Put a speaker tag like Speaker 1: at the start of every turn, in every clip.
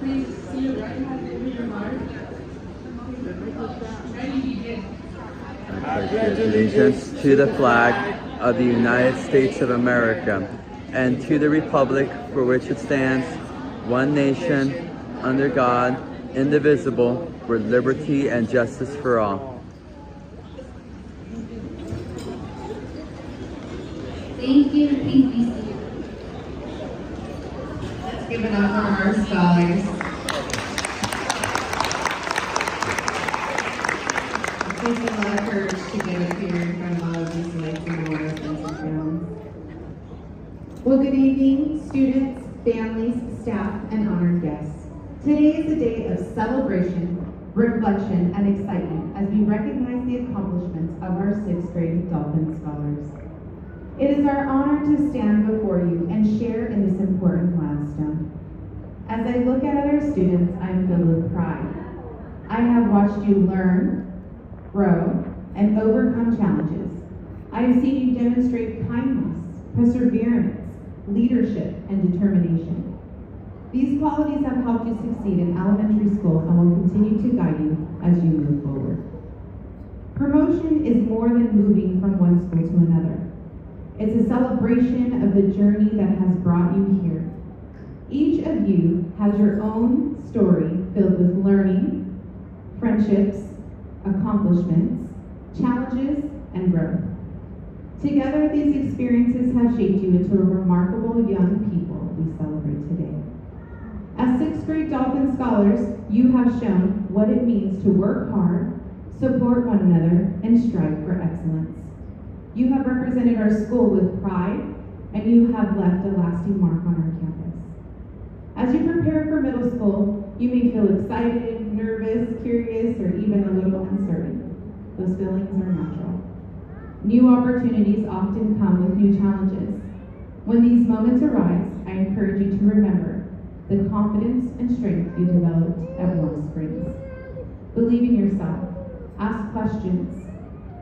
Speaker 1: Please see your right hand over your heart. Ready, begin.
Speaker 2: I pledge allegiance to the flag of the United States of America and to the republic for which it stands, one nation, under God, indivisible, with liberty and justice for all.
Speaker 3: Thank you. Please be seated.
Speaker 4: Let's give it up for our scholars. It takes a lot of courage to get up here in front of all of these lights and awards and gowns.
Speaker 5: Well, good evening, students, families, staff, and honored guests. Today is a day of celebration, reflection, and excitement as we recognize the accomplishments of our 6th grade Dolphin Scholars. It is our honor to stand before you and share in this important milestone. As I look at our students, I am filled with pride. I have watched you learn, grow, and overcome challenges. I have seen you demonstrate kindness, perseverance, leadership, and determination. These qualities have helped you succeed in elementary school and will continue to guide you as you move forward. Promotion is more than moving from one school to another. It's a celebration of the journey that has brought you here. Each of you has your own story filled with learning, friendships, accomplishments, challenges, and growth. Together, these experiences have shaped you into a remarkable young people we celebrate today. As 6th grade Dolphin Scholars, you have shown what it means to work hard, support one another, and strive for excellence. You have represented our school with pride, and you have left a lasting mark on our campus. As you prepare for middle school, you may feel excited, nervous, curious, or even a little uncertain. Those feelings are natural. New opportunities often come with new challenges. When these moments arise, I encourage you to remember the confidence and strength you developed at Warm Springs. Believe in yourself, ask questions,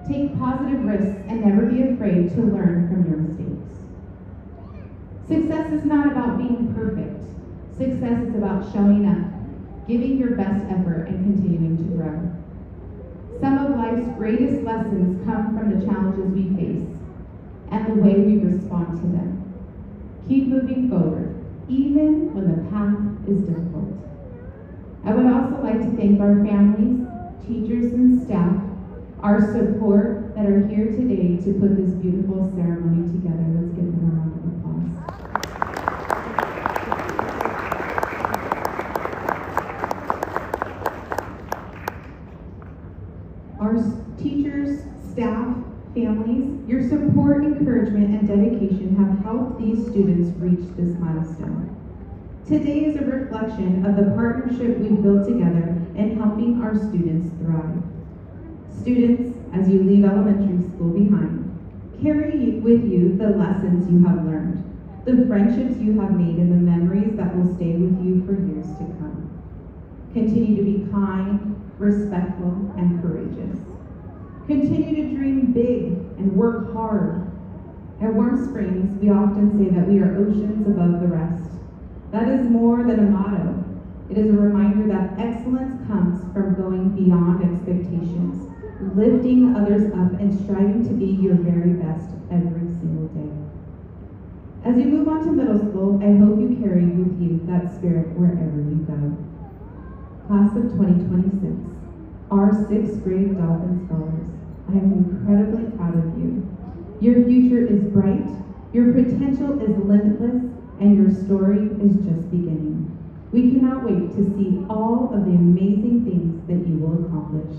Speaker 5: take positive risks, and never be afraid to learn from your mistakes. Success is not about being perfect. Success is about showing up, giving your best effort, and continuing to grow. Some of life's greatest lessons come from the challenges we face and the way we respond to them. Keep moving forward, even when the path is difficult. I would also like to thank our families, teachers, and staff, our support that are here today to put this beautiful ceremony together. Let's give them a round of applause. Our teachers, staff, families, your support, encouragement, and dedication have helped these students reach this milestone. Today is a reflection of the partnership we've built together in helping our students thrive. Students, as you leave elementary school behind, carry with you the lessons you have learned, the friendships you have made, and the memories that will stay with you for years to come. Continue to be kind, respectful, and courageous. Continue to dream big and work hard. At Warm Springs, we often say that we are oceans above the rest. That is more than a motto. It is a reminder that excellence comes from going beyond expectations, lifting others up, and striving to be your very best every single day. As you move on to middle school, I hope you carry with you that spirit wherever you go. Class of 2026, our 6th grade Dolphin Scholars, I am incredibly proud of you. Your future is bright, your potential is limitless, and your story is just beginning. We cannot wait to see all of the amazing things that you will accomplish.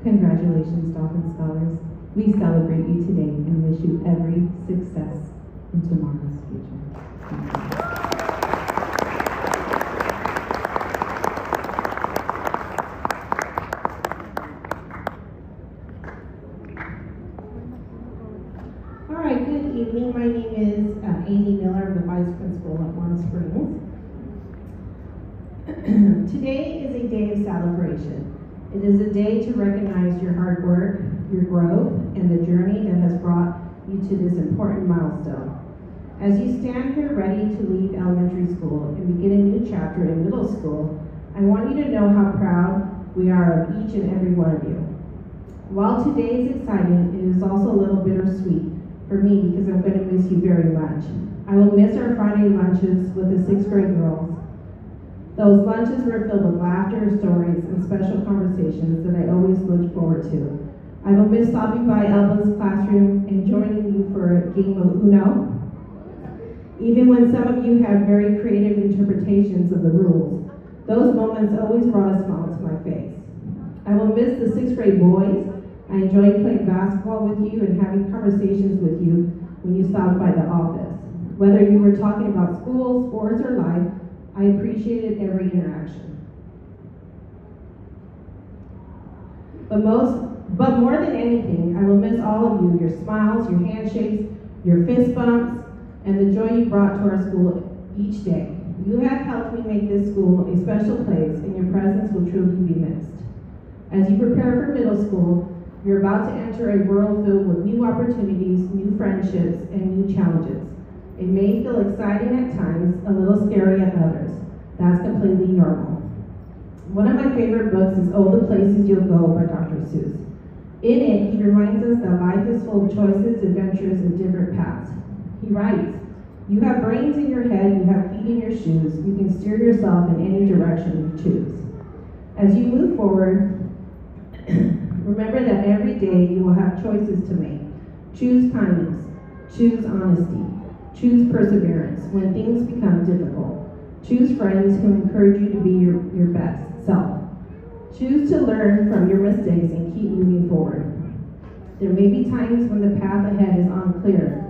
Speaker 5: Congratulations, Dolphin Scholars. We celebrate you today and wish you every success in tomorrow's future. Thank you.
Speaker 6: All right, good evening. My name is Amy Miller. I'm the Vice Principal at Warm Springs. Today is a day of celebration. It is a day to recognize your hard work, your growth, and the journey that has brought you to this important milestone. As you stand here ready to leave elementary school and begin a new chapter in middle school, I want you to know how proud we are of each and every one of you. While today is exciting, it is also a little bittersweet for me because I'm going to miss you very much. I will miss our Friday lunches with the 6th grade girls. Those lunches were filled with laughter, stories, and special conversations that I always looked forward to. I will miss stopping by Elba's classroom and joining you for a game of Uno. Even when some of you have very creative interpretations of the rules, those moments always brought a smile to my face. I will miss the 6th grade boys. I enjoyed playing basketball with you and having conversations with you when you stopped by the office. Whether you were talking about school, sports, or life, I appreciated every interaction. But more than anything, I will miss all of you, your smiles, your handshakes, your fist bumps, and the joy you brought to our school each day. You have helped me make this school a special place, and your presence will truly be missed. As you prepare for middle school, you're about to enter a world filled with new opportunities, new friendships, and new challenges. It may feel exciting at times, a little scary at others. That's completely normal. One of my favorite books is Oh, the Places You'll Go by Dr. Seuss. In it, he reminds us that life is full of choices, adventures, and different paths. He writes, "You have brains in your head, you have feet in your shoes, you can steer yourself in any direction you choose." As you move forward, remember that every day you will have choices to make. Choose kindness, choose honesty, choose perseverance when things become difficult. Choose friends who encourage you to be your best self. Choose to learn from your mistakes and keep moving forward. There may be times when the path ahead is unclear,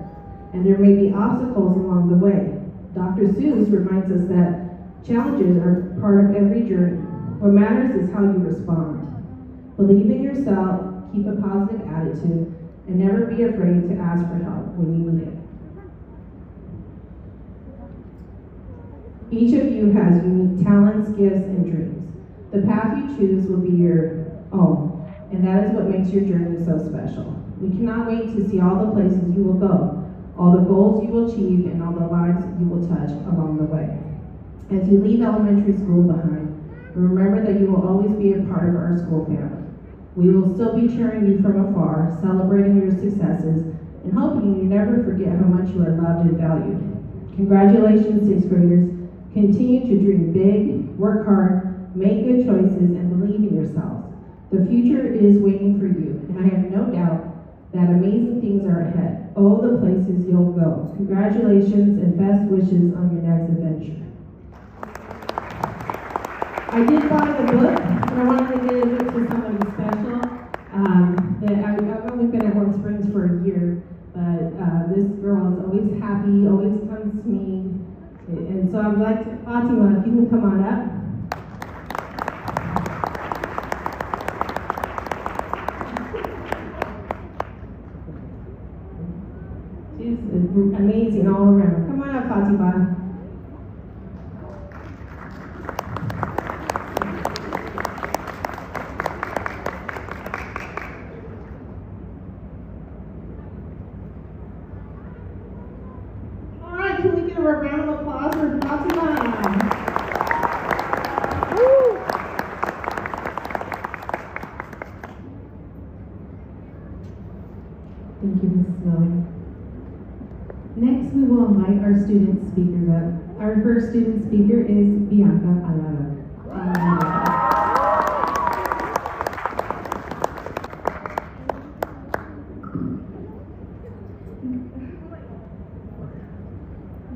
Speaker 6: and there may be obstacles along the way. Dr. Seuss reminds us that challenges are part of every journey. What matters is how you respond. Believe in yourself, keep a positive attitude, and never be afraid to ask for help when you need it. Each of you has unique talents, gifts, and dreams. The path you choose will be your own, and that is what makes your journey so special. We cannot wait to see all the places you will go, all the goals you will achieve, and all the lives you will touch along the way. As you leave elementary school behind, remember that you will always be a part of our school family. We will still be cheering you from afar, celebrating your successes, and hoping you never forget how much you are loved and valued. Congratulations, 6th graders. Continue to dream big, work hard, make good choices, and believe in yourselves. The future is waiting for you, and I have no doubt that amazing things are ahead. Oh, the places you'll go. Congratulations and best wishes on your next adventure. I did buy the book, but I wanted to get it to somebody special. I've only been at Warm Springs for a year, but this girl is always happy, always comes to me. And so I would like to, Fatima, if you can come on up. She's amazing all around. Come on up, Fatima. All right, can we give her a round of applause for Fatima?
Speaker 5: Thank you, Ms. Miller. Next, we will invite our student speakers up. Our first student speaker is Bianca Alvarado.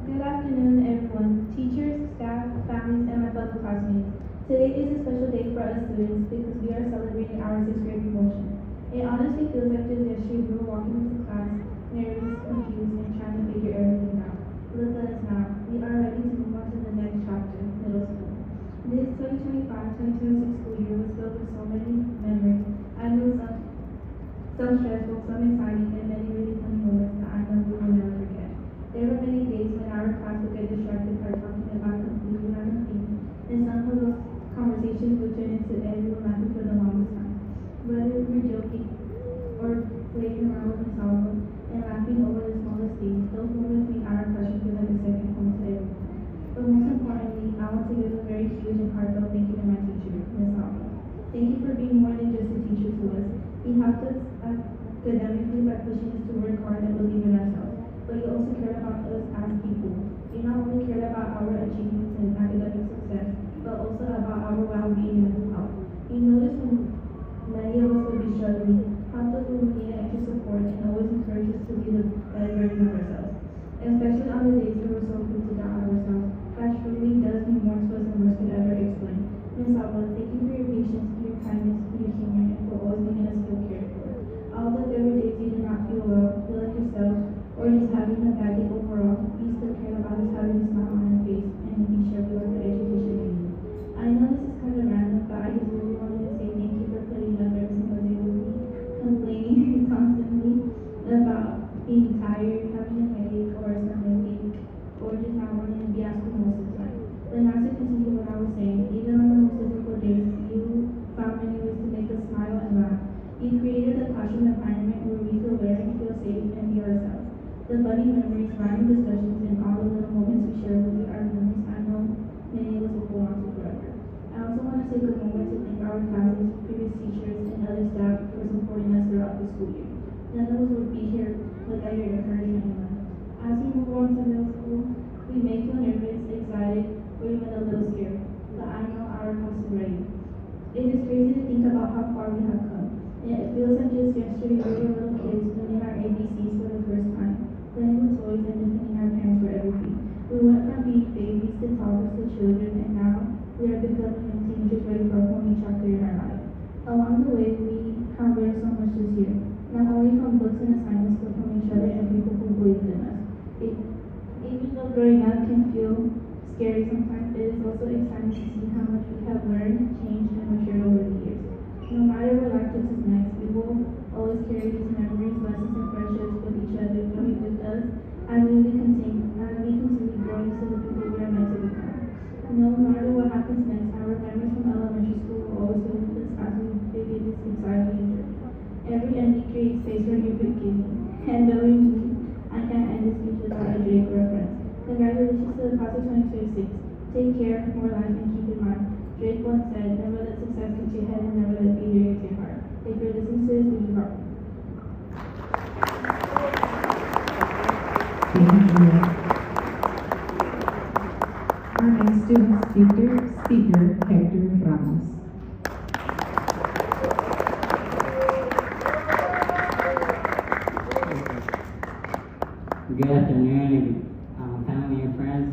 Speaker 7: Good afternoon, everyone. Teachers, staff, families, and my fellow classmates. Today is a special day for us students because we are celebrating our 6th grade promotion. It honestly feels like just yesterday we were walking into class, nervous, confused, and trying to figure everything out. Look at us now. We are ready to move on to the next chapter, middle school. This 2025-2026 school year was filled with so many memories. I know some stressful, some exciting, and many really funny moments that I know we will never forget. There were many days when our class would get distracted by talking about completely random things, and some of those conversations would turn into everyone laughing for the longest time. Whether we were joking or playing around with the album and laughing over the smallest things, those moments made our class Thank you for being more than just a teacher to us. You helped us academically by pushing us to work hard and believe in ourselves. But you also cared about us as people. You not only cared about our achievements and academic success, but also about our well-being and mental health. You noticed when many of us would be struggling, helped us when we needed extra support, and always encouraged us to be the better version of ourselves. Especially on the days we were so quick to doubt ourselves. That truly does mean more to us than words could ever explain. Miss Alba, thank you for your patience, your kindness, your humor, and for always making us feel cared for. Although there were days you did not feel well, feel like yourself, or just having a bad day overall, you still cared about us having a smile on your face and making sure we got the education we need. I know this is kind of random, but I just really wanted to say thank you for putting up every single day with me, complaining constantly about being tired, having a headache, or a stomach ache, or just not wanting to be at school most of the time. But now to continue what I was saying, even on the most difficult days, you found many ways to make us smile and laugh. You created a classroom environment where we could learn, feel safe, and be ourselves. The funny memories, random discussions, and all the little moments we share with you are memories I know many of us will hold on to forever. I also want to take a moment to thank our families, previous teachers, and other staff for supporting us throughout the school year. None of us would be here without your encouragement and love. As we move on to middle school, we may feel nervous, excited, or even a little scared, but I know our house is ready. It is crazy to think about how far we have come. And it feels like just yesterday we were little kids learning our ABCs for the first time, playing with toys and defending our parents for everything. We went from being babies to toddlers to children, and now we are becoming teenagers ready for a whole new chapter in our life. Along the way, we have learned so much this year, not only from books and assignments, but from each other and people who believe in us. Even though growing up can feel scary sometimes, it is also exciting to see how much we have learned, changed, and matured over the years. No matter where life takes us next, we will always carry these memories, lessons, and friendships with each other, coming with us as we continue growing to the people we are meant to become. No matter what happens next, our memories from elementary school will always be with us as we begin this exciting journey. Every ending creates space for a new beginning, and knowing me, I can't end this speech without a drink or a friend. Congratulations to the class of 2026. Take care, more life, and keep in mind. Drake once said, never let success get to your head and never let failure get to your heart. If you're listening to this, we need help.
Speaker 5: Thank you. Our next student speaker, Hector Ramos.
Speaker 8: Good afternoon, family and friends.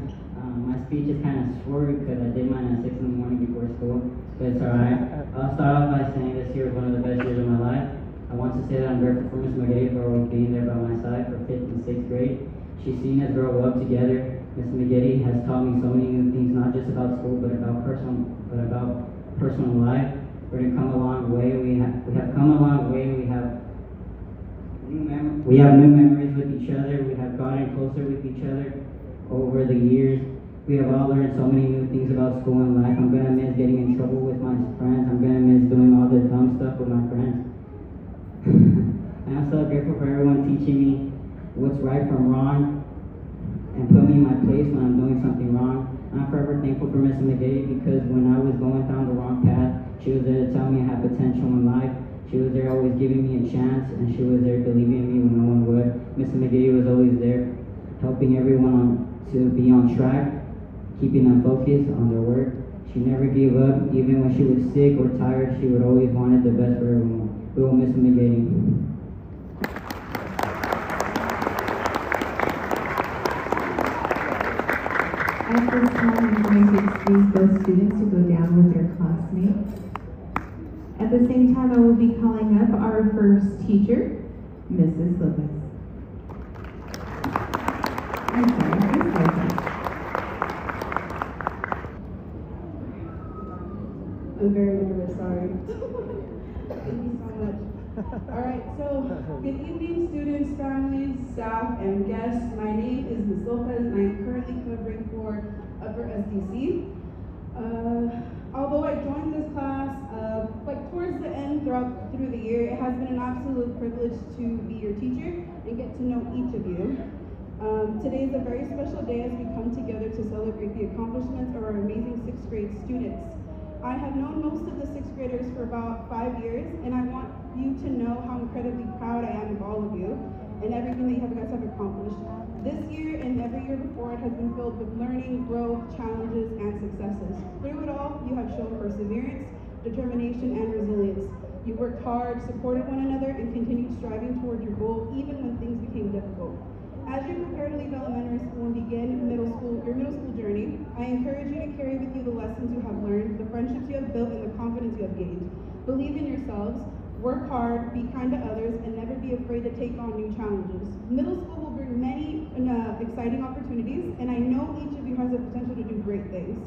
Speaker 8: My speech is kind of short because I did mine at 6 in the morning before school, but it's alright. I'll start off by saying this year is one of the best years of my life. I want to say that I'm grateful for Ms. McGee for always being there by my side for 5th and 6th grade. She's seen us grow up together. Ms. McGee has taught me so many new things, not just about school, but about personal life. We've come a long way. We have come a long way. We have new memories with each other. We have gotten closer with each other over the years. We have all learned so many new things about school and life. I'm going to miss getting in trouble with my friends. I'm going to miss doing all the dumb stuff with my friends. I'm so grateful for everyone teaching me what's right from wrong and put me in my place when I'm doing something wrong. I'm forever thankful for Miss McGee because when I was going down the wrong path, she was there to tell me I had potential in life. She was there always giving me a chance, and she was there believing in me when no one would. Miss McGee was always there helping everyone to be on track, keeping them focused on their work. She never gave up. Even when she was sick or tired, she would always wanted the best for everyone. We will miss McGee.
Speaker 5: At this time, I'm going to excuse those students to go down with their classmates. At the same time, I will be calling up our first teacher, Mrs. Lopez. I'm sorry, Miss Lopez.
Speaker 1: I'm very nervous, sorry. Thank you so much. Alright, so good evening students, families, staff, and guests. My name is Ms. Lopez and I am currently covering for Upper SDC. Although I joined this class towards the end through the year, it has been an absolute privilege to be your teacher and get to know each of you. Today is a very special day as we come together to celebrate the accomplishments of our amazing 6th grade students. I have known most of the sixth graders for about 5 years, and I want you to know how incredibly proud I am of all of you and everything that you guys have accomplished. This year and every year before it has been filled with learning, growth, challenges, and successes. Through it all, you have shown perseverance, determination, and resilience. You worked hard, supported one another, and continued striving toward your goal even when things became difficult. As you prepare to leave elementary school and begin your middle school journey, I encourage you to carry with you the lessons you have learned, the friendships you have built, and the confidence you have gained. Believe in yourselves, work hard, be kind to others, and never be afraid to take on new challenges. Middle school will bring many exciting opportunities, and I know each of you has the potential to do great things.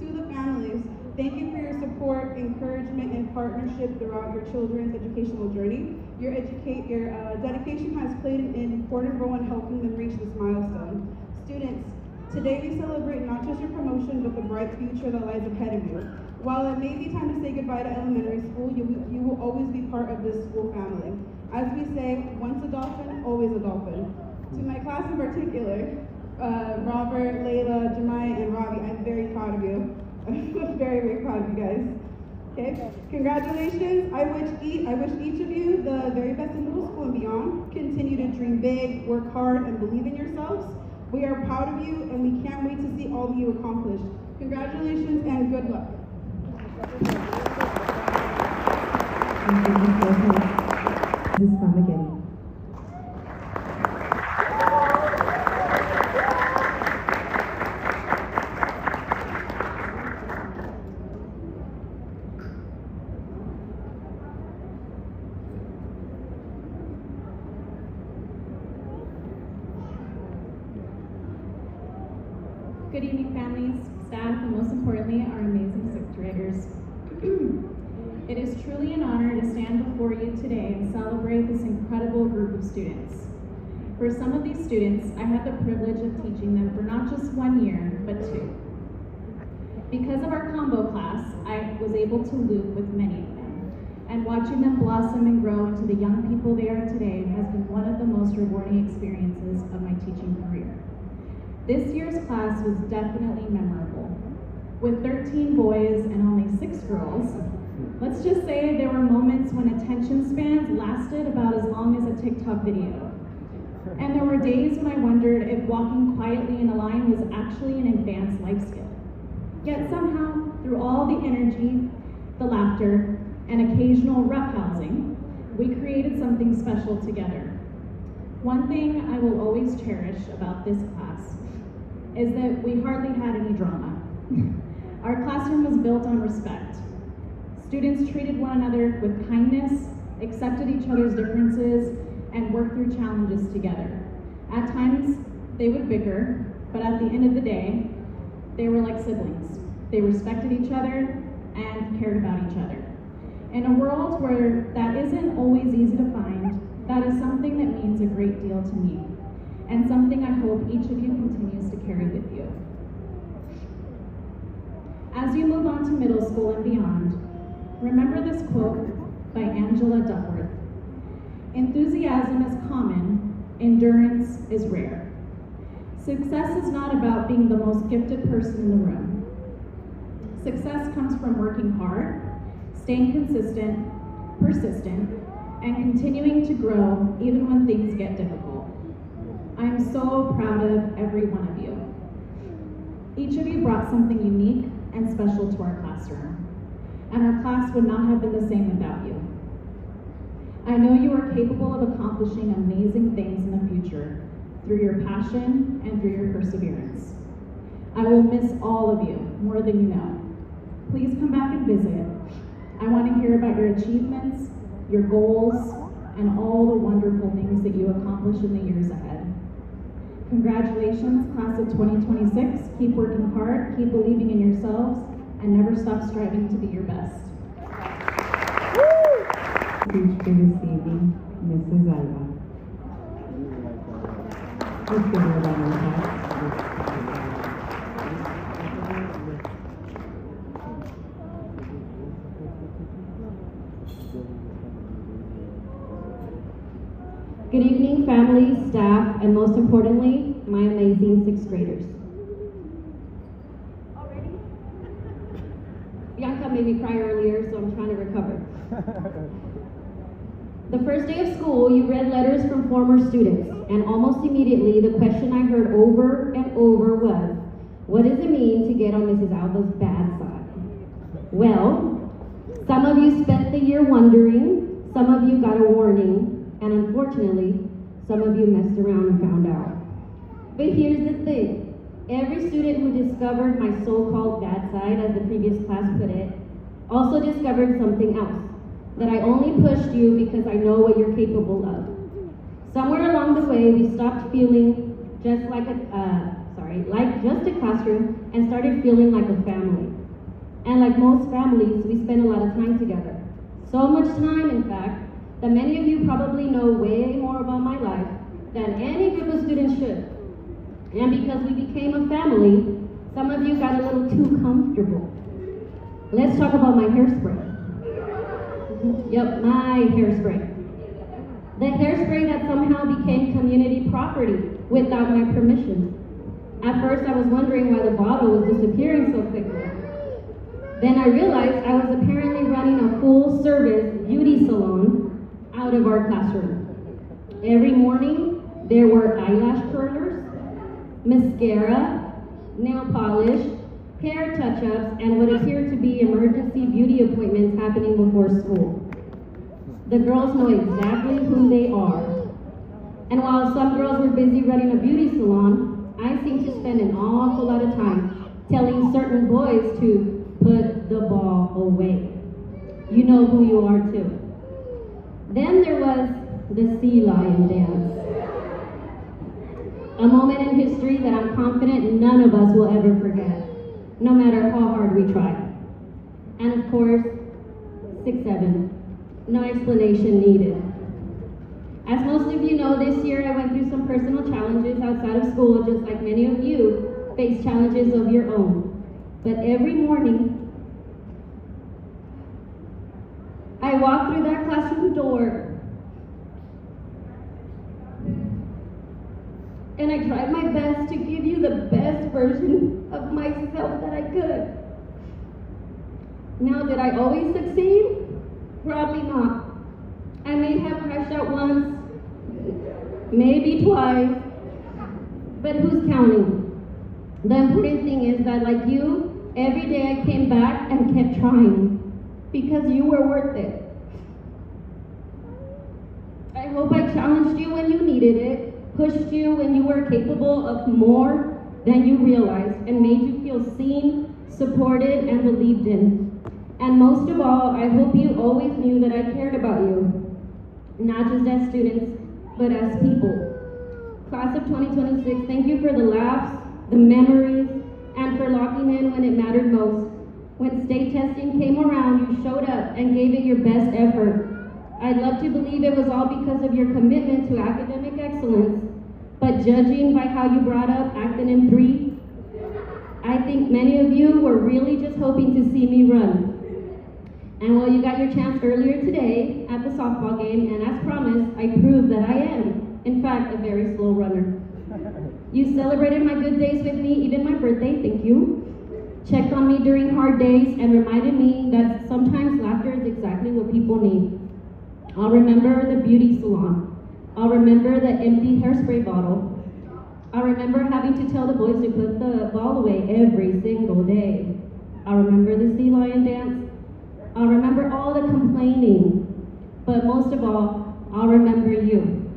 Speaker 1: To the families, thank you for your support, encouragement, and partnership throughout your children's educational journey. Your dedication has played an important role in helping them reach this milestone. Students, today we celebrate not just your promotion, but the bright future that lies ahead of you. While it may be time to say goodbye to elementary school, you will always be part of this school family. As we say, once a dolphin, always a dolphin. To my class in particular, Robert, Layla, Jemai, and Robbie, I'm very proud of you. I'm very, very proud of you guys. Okay, congratulations. I wish each of you the very best in middle school and beyond. Continue to dream big, work hard, and believe in yourselves. We are proud of you, and we can't wait to see all of you accomplished. Congratulations and good luck.
Speaker 5: This is Mama Getty.
Speaker 9: Good evening, families, staff, and most importantly, our amazing sixth graders. It is truly an honor to stand before you today and celebrate this incredible group of students. For some of these students, I had the privilege of teaching them for not just 1 year, but 2. Because of our combo class, I was able to loop with many of them, and watching them blossom and grow into the young people they are today has been one of the most rewarding experiences of my teaching career. This year's class was definitely memorable. With 13 boys and only 6 girls, let's just say there were moments when attention spans lasted about as long as a TikTok video. And there were days when I wondered if walking quietly in a line was actually an advanced life skill. Yet somehow, through all the energy, the laughter, and occasional roughhousing, we created something special together. One thing I will always cherish about this class is that we hardly had any drama. Our classroom was built on respect. Students treated one another with kindness, accepted each other's differences, and worked through challenges together. At times, they would bicker, but at the end of the day, they were like siblings. They respected each other and cared about each other. In a world where that isn't always easy to find, that is something that means a great deal to me, and something I hope each of you continues to carry with you. As you move on to middle school and beyond, remember this quote by Angela Duckworth. Enthusiasm is common, endurance is rare. Success is not about being the most gifted person in the room. Success comes from working hard, staying consistent, persistent, and continuing to grow even when things get difficult. I am so proud of every one of you. Each of you brought something unique and special to our classroom, and our class would not have been the same without you. I know you are capable of accomplishing amazing things in the future through your passion and through your perseverance. I will miss all of you more than you know. Please come back and visit. I want to hear about your achievements, your goals, and all the wonderful things that you accomplish in the years ahead. Congratulations, class of 2026. Keep working hard, keep believing in yourselves, and never stop striving to be your best.
Speaker 5: Speech for this evening, Mrs. Alba. Let's give her a round of applause.
Speaker 10: Good evening, family, staff, and most importantly, my amazing sixth graders. Bianca made me cry earlier, so I'm trying to recover. The first day of school, you read letters from former students, and almost immediately the question I heard over and over was, what does it mean to get on Mrs. Alba's bad side? Well, some of you spent the year wondering, some of you got a warning, and unfortunately, some of you messed around and found out. But here's the thing, every student who discovered my so-called bad side, as the previous class put it, also discovered something else, that I only pushed you because I know what you're capable of. Somewhere along the way, we stopped feeling just like just a classroom and started feeling like a family. And like most families, we spend a lot of time together. So much time, in fact, that many of you probably know way more about my life than any group of students should. And because we became a family, some of you got a little too comfortable. Let's talk about my hairspray. Yep, my hairspray. The hairspray that somehow became community property without my permission. At first, I was wondering why the bottle was disappearing so quickly. Then I realized I was apparently running a full-service beauty salon out of our classroom. Every morning, there were eyelash curlers, mascara, nail polish, hair touch-ups, and what appeared to be emergency beauty appointments happening before school. The girls know exactly who they are. And while some girls were busy running a beauty salon, I seem to spend an awful lot of time telling certain boys to put the ball away. You know who you are too. Then there was the sea lion dance. A moment in history that I'm confident none of us will ever forget, no matter how hard we try. And of course, 6-7, no explanation needed. As most of you know, this year I went through some personal challenges outside of school, just like many of you face challenges of your own. But every morning, I walk through that classroom door and I tried my best to give you the best version of myself that I could. Now, did I always succeed? Probably not. I may have crashed out once, maybe twice, but who's counting? The important thing is that, like you, every day I came back and kept trying, because you were worth it. I hope I challenged you when you needed it, pushed you when you were capable of more than you realized, and made you feel seen, supported, and believed in. And most of all, I hope you always knew that I cared about you, not just as students, but as people. Class of 2026, thank you for the laughs, the memories, and for locking in when it mattered most. When state testing came around, you showed up and gave it your best effort. I'd love to believe it was all because of your commitment to academic excellence, but judging by how you brought up acronym 3, I think many of you were really just hoping to see me run. And while you got your chance earlier today at the softball game, and as promised, I proved that I am, in fact, a very slow runner. You celebrated my good days with me, even my birthday, thank you. Checked on me during hard days and reminded me that sometimes laughter is exactly what people need. I'll remember the beauty salon. I'll remember the empty hairspray bottle. I'll remember having to tell the boys to put the ball away every single day. I'll remember the sea lion dance. I'll remember all the complaining, but most of all, I'll remember you.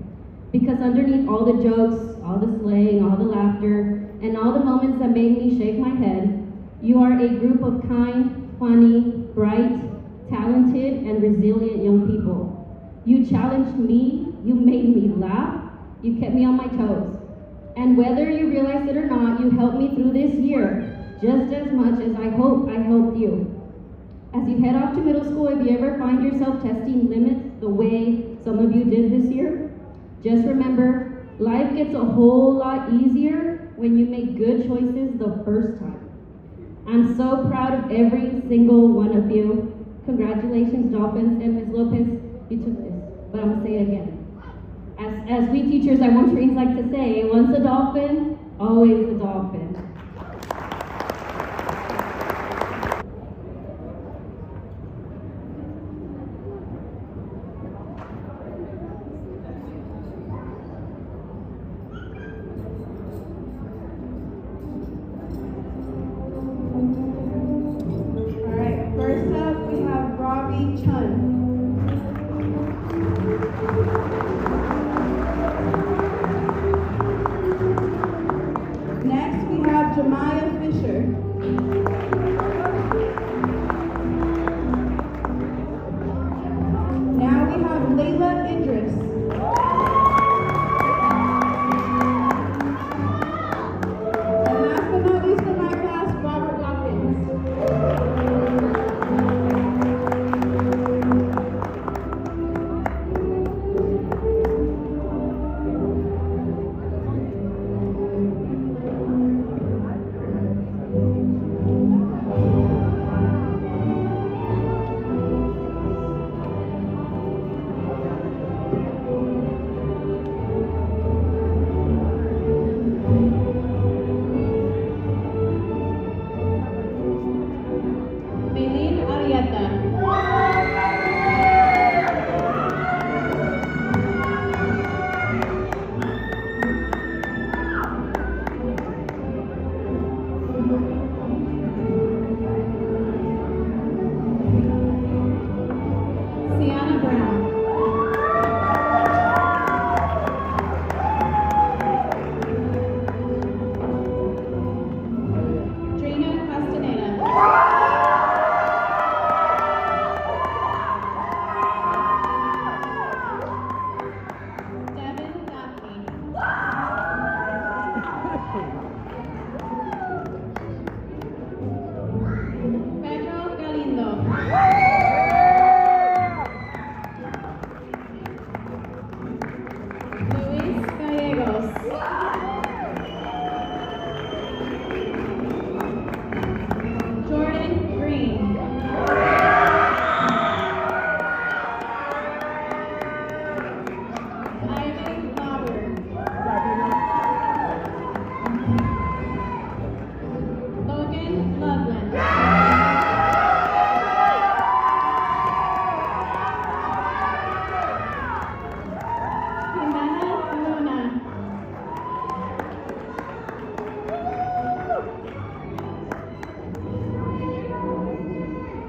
Speaker 10: Because underneath all the jokes, all the slaying, all the laughter, and all the moments that made me shake my head, you are a group of kind, funny, bright, talented, and resilient young people. You challenged me, you made me laugh, you kept me on my toes. And whether you realize it or not, you helped me through this year, just as much as I hope I helped you. As you head off to middle school, if you ever find yourself testing limits the way some of you did this year, just remember, life gets a whole lot easier when you make good choices the first time. I'm so proud of every single one of you. Congratulations, Dolphins, and Ms. Lopez, you took this, but I'm gonna say it again. As we teachers at One Trains like to say, once a Dolphin, always a Dolphin.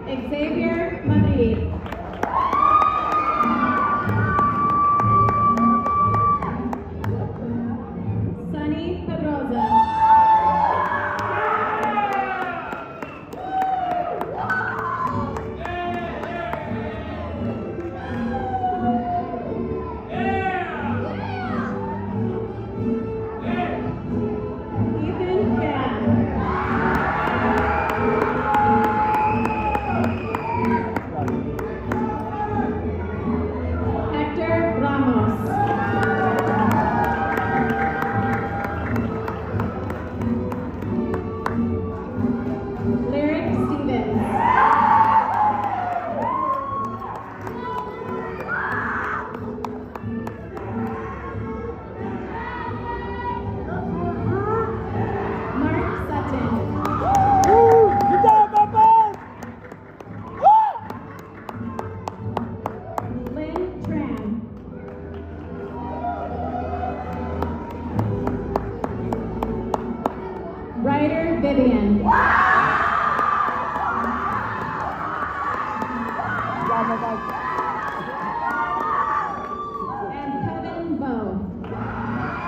Speaker 9: Xavier Madrid. Sunny Pedroza. Ethan Fan. Hector Ramos. Lyric Stevens. Mark Sutton. Lynn Tran. Ryder Vivian. And Kevin Bowe.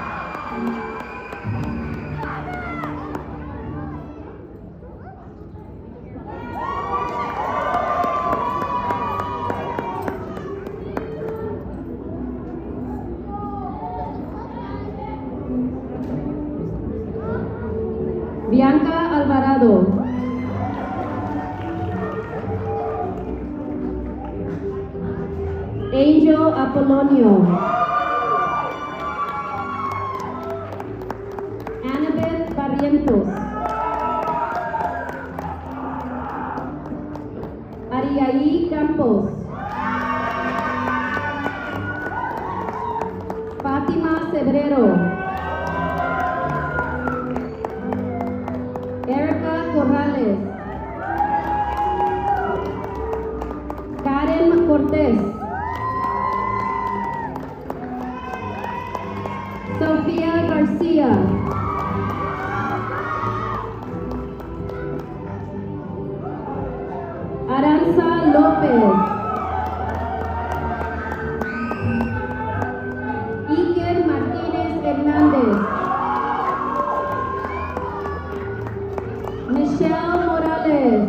Speaker 10: Bianca Alvarado. Angel Apolonio. Annabeth Barrientos. Ariaí Campos. Fátima Cebrero. Erica Corrales. Karen Cortés. Sofía García. Aranza López. Iker Martínez Hernández. Michelle Morales.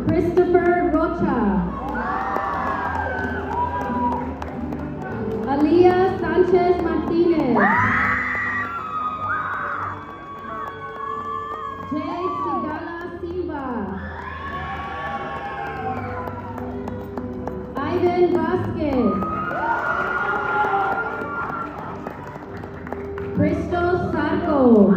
Speaker 10: Christopher Rocha. Aliyah Sanchez Martinez. Jade Sigala Silva. Ivan Vasquez. Crystal Sarko.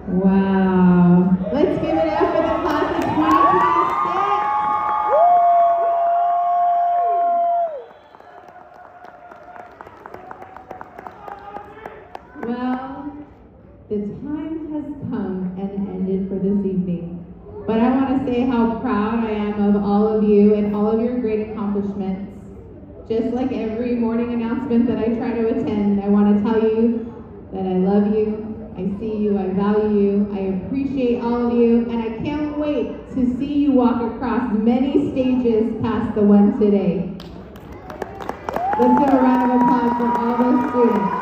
Speaker 5: Wow. Let's give it up for the class of 2026. Well, the time has come and ended for this evening. But I want to say how proud I am of all of you and all of your great accomplishments. Just like every morning announcement that I try to attend, I want to tell you that I love you, I see you, I value you, I appreciate all of you, and I can't wait to see you walk across many stages past the one today. Let's give a round of applause for all those students.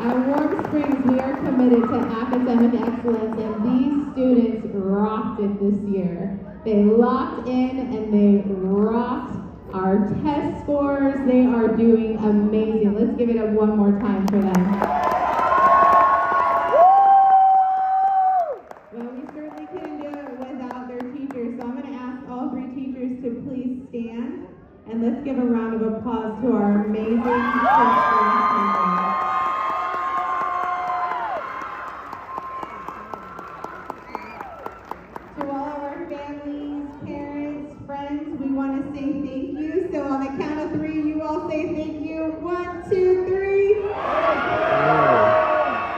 Speaker 5: At Warm Springs, we are committed to academic excellence, and these students rocked it this year. They locked in and they rocked our test scores. They are doing amazing. Let's give it up one more time for them. Well, we certainly couldn't do it without their teachers, so I'm going to ask all three teachers to please stand, and let's give a round of applause to our amazing teachers. To all of our families, parents, friends, we want to say thank you. So on the count of three, you all say thank you. 1, 2, 3.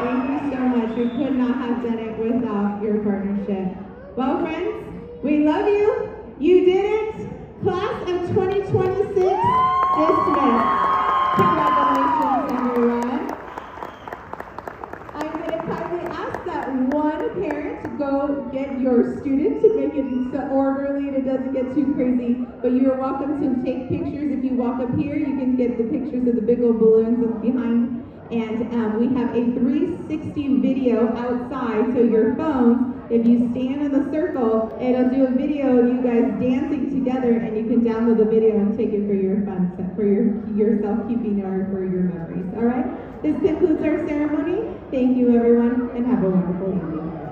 Speaker 5: Thank you so much. We could not have done it without your partnership. Well, friends, we love you.
Speaker 6: You did it! Class of 2026, dismissed. Congratulations, everyone. I'm going to kindly ask that one parent go get your student to make it so orderly and it doesn't get too crazy. But you are welcome to take pictures. If you walk up here, you can get the pictures of the big old balloons behind. And we have a 360 video outside, so your phones, if you stand in the circle, it'll do a video of you guys dancing together, and you can download the video and take it for your fun, for your self-keeping or for your memories. All right? This concludes our ceremony. Thank you, everyone, and have a wonderful evening.